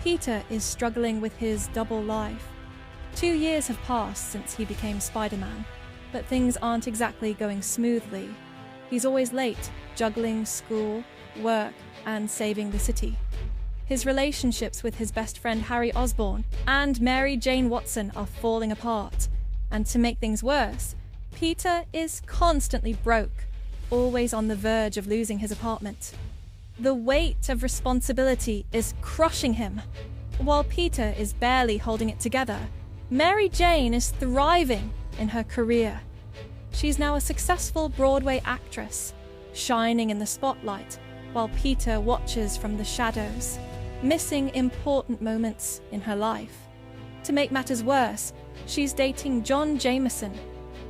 Peter is struggling with his double life. 2 years have passed since he became Spider-Man, but things aren't exactly going smoothly. He's always late, juggling school, work, and saving the city. His relationships with his best friend Harry Osborn and Mary Jane Watson are falling apart. And to make things worse, Peter is constantly broke, always on the verge of losing his apartment. The weight of responsibility is crushing him. While Peter is barely holding it together, Mary Jane is thriving in her career. She's now a successful Broadway actress, shining in the spotlight while Peter watches from the shadows, missing important moments in her life. To make matters worse, she's dating John Jameson,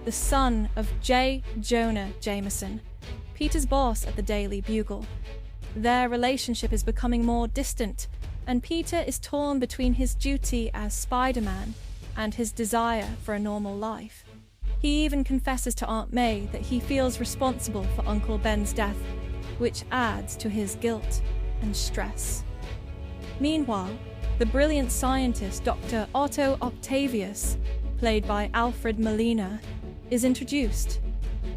the son of J. Jonah Jameson, Peter's boss at the Daily Bugle. Their relationship is becoming more distant, and Peter is torn between his duty as Spider-Man and his desire for a normal life. He even confesses to Aunt May that he feels responsible for Uncle Ben's death, which adds to his guilt and stress. Meanwhile, the brilliant scientist Dr. Otto Octavius, played by Alfred Molina, is introduced.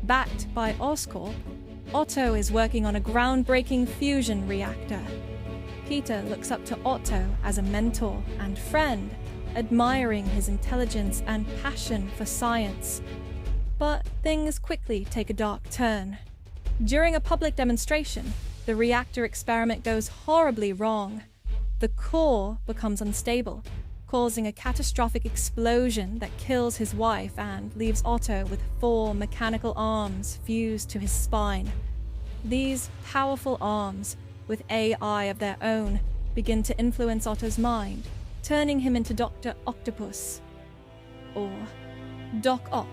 Backed by Oscorp, Otto is working on a groundbreaking fusion reactor. Peter looks up to Otto as a mentor and friend, admiring his intelligence and passion for science. But things quickly take a dark turn. During a public demonstration, the reactor experiment goes horribly wrong. The core becomes unstable, causing a catastrophic explosion that kills his wife and leaves Otto with 4 mechanical arms fused to his spine. These powerful arms, with AI of their own, begin to influence Otto's mind, turning him into Dr. Octopus, or Doc Ock.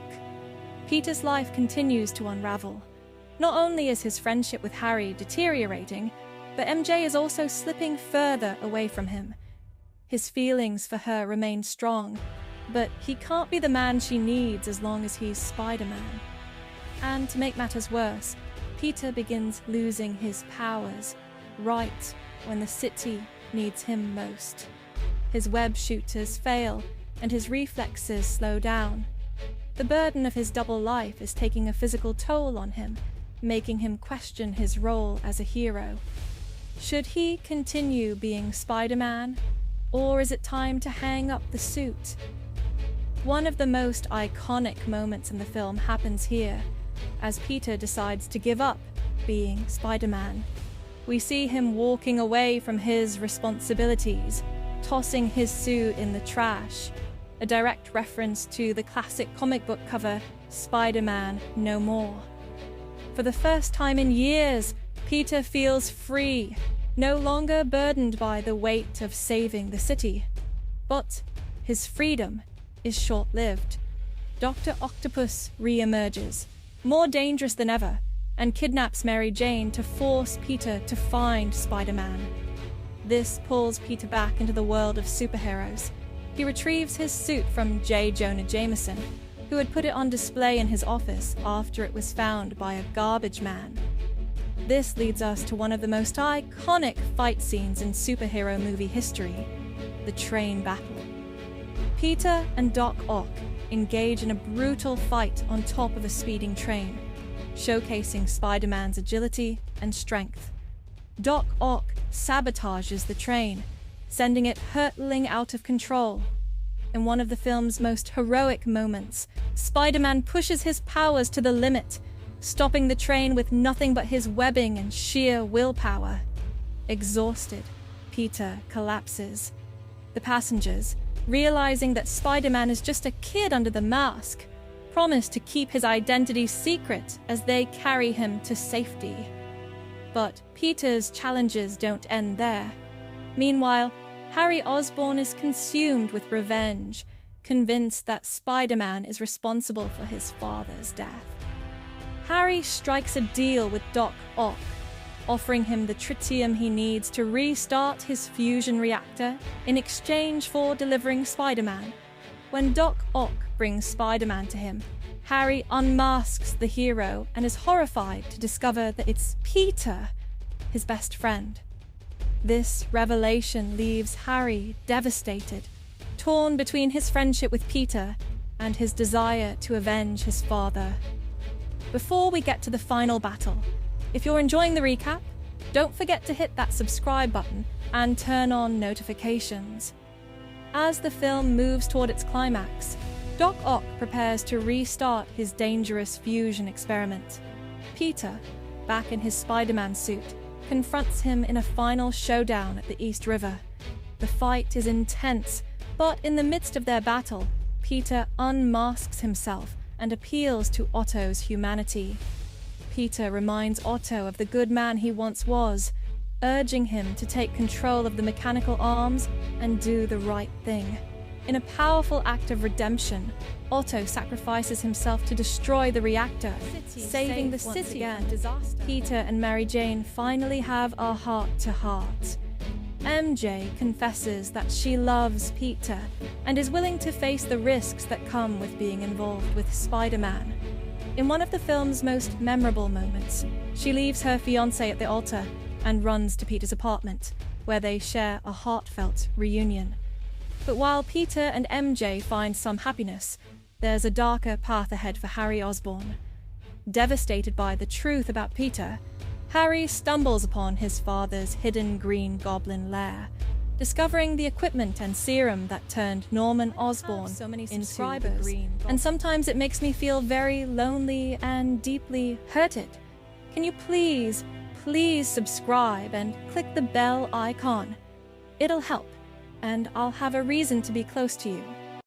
Peter's life continues to unravel. Not only is his friendship with Harry deteriorating, but MJ is also slipping further away from him. His feelings for her remain strong, but he can't be the man she needs as long as he's Spider-Man. And to make matters worse, Peter begins losing his powers right when the city needs him most. His web shooters fail, and his reflexes slow down. The burden of his double life is taking a physical toll on him, making him question his role as a hero. Should he continue being Spider-Man, or is it time to hang up the suit? One of the most iconic moments in the film happens here, as Peter decides to give up being Spider-Man. We see him walking away from his responsibilities, tossing his suit in the trash, a direct reference to the classic comic book cover, Spider-Man No More. For the first time in years, Peter feels free, no longer burdened by the weight of saving the city. But his freedom is short-lived. Dr. Octopus re-emerges, more dangerous than ever, and kidnaps Mary Jane to force Peter to find Spider-Man. This pulls Peter back into the world of superheroes. He retrieves his suit from J. Jonah Jameson, who had put it on display in his office after it was found by a garbage man. This leads us to one of the most iconic fight scenes in superhero movie history, the train battle. Peter and Doc Ock engage in a brutal fight on top of a speeding train, showcasing Spider-Man's agility and strength. Doc Ock sabotages the train, sending it hurtling out of control. In one of the film's most heroic moments, Spider-Man pushes his powers to the limit, stopping the train with nothing but his webbing and sheer willpower. Exhausted, Peter collapses. The passengers, realizing that Spider-Man is just a kid under the mask, promise to keep his identity secret as they carry him to safety. But Peter's challenges don't end there. Meanwhile, Harry Osborn is consumed with revenge, convinced that Spider-Man is responsible for his father's death. Harry strikes a deal with Doc Ock, offering him the tritium he needs to restart his fusion reactor in exchange for delivering Spider-Man. When Doc Ock brings Spider-Man to him, Harry unmasks the hero and is horrified to discover that it's Peter, his best friend. This revelation leaves Harry devastated, torn between his friendship with Peter and his desire to avenge his father. Before we get to the final battle, if you're enjoying the recap, don't forget to hit that subscribe button and turn on notifications. As the film moves toward its climax, Doc Ock prepares to restart his dangerous fusion experiment. Peter, back in his Spider-Man suit, confronts him in a final showdown at the East River. The fight is intense, but in the midst of their battle, Peter unmasks himself and appeals to Otto's humanity. Peter reminds Otto of the good man he once was, urging him to take control of the mechanical arms and do the right thing. In a powerful act of redemption, Otto sacrifices himself to destroy the reactor, saving the city from disaster. Peter and Mary Jane finally have a heart-to-heart. MJ confesses that she loves Peter and is willing to face the risks that come with being involved with Spider-Man. In one of the film's most memorable moments, she leaves her fiancé at the altar and runs to Peter's apartment, where they share a heartfelt reunion. But while Peter and MJ find some happiness, there's a darker path ahead for Harry Osborn. Devastated by the truth about Peter, Harry stumbles upon his father's hidden Green Goblin lair, discovering the equipment and serum that turned Norman Osborn into the Green Goblin. And sometimes it makes me feel very lonely and deeply hurted. Can you please subscribe and click the bell icon? It'll help, and I'll have a reason to be close to you.